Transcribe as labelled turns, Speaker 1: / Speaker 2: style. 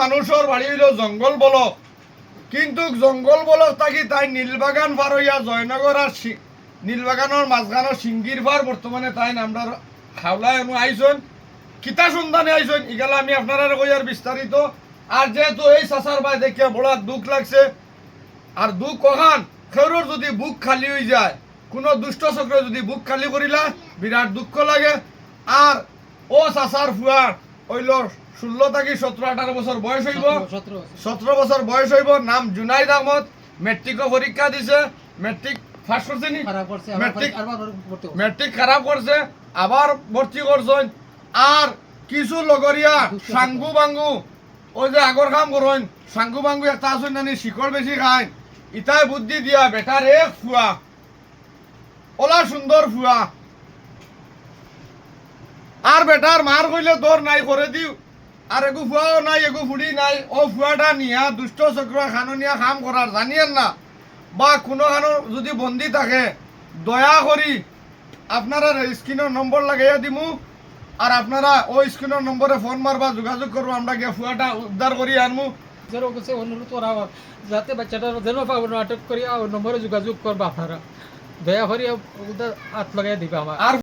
Speaker 1: মানুষের বাড়ি হইল জঙ্গল বলক, কিন্তু জঙ্গল বলক থাকি তাই নীলবাগান পার হইয়া জয়নগর আর নীলবাগানের মাঝখানের সিঙ্গির পার বর্তমানে তাই আমরা হাওলায় এমন আইসন কিতা সন্ধানে আইসন ইগালা আমি আপনারা কইয়ার বিস্তারিত। আর যেহেতু এই চাচার ভাই দেখিয়া বড় দুঃখ লাগছে, আর দুঃখ কখান খেরোর যদি বুক খালি হয়ে যায়, কোনো দুষ্ট চক্র যদি বুক খালি করিলা বিরাট দুঃখ লাগে। আর ও চাচার ফুয়ার হইল 16 থেকে 17-18 বছর বয়স হইব, 17 বছর বয়স হইব। নাম জুনাইদ আহমদ, মেট্রিকও পরীক্ষা দিছে, মেট্রিক ফার্স্ট করছে নি, মেট্রিক খারাপ করছে, আবার ভর্তি করছেন। আর কিছু লগরিয়া সাঙ্গু বাঙ্গু ওই যে আগর কাম করেন সাঙ্গু বাঙ্গু একটা আসুন নানি শিকড় বেশি খায়, ইটাই বুদ্ধি দিয়া বেটার এক ফুয়া ওলা সুন্দর ফুয়া, আর বেটার মার কইলে দর নাই করে দিও, আর এগু ফুয়াও নাই এগু ফুড়ি নাই। ও ফুয়াটা নিয়া দুষ্ট চক্র খানো নিয়া কাম করার জানিয়েন না, বা কোনো খানো যদি বন্দি থাকে দয়া করি আপনারা স্ক্রিনের নম্বর লাগাইয়া দিমু, আর আপনারা ওই স্ক্রিনের নম্বরে ফোন মারবা, যোগাযোগ করবো, আমরা গিয়ে ফুয়াটা উদ্ধার করি আনমু।
Speaker 2: অনুরোধ করা হয় যাতে বাচ্চাটার যেন আটক করিয়া ওই নম্বরে যোগাযোগ করবা আপনারা, দয়া করিয়া হাত লাগাই দিবা আমার। আর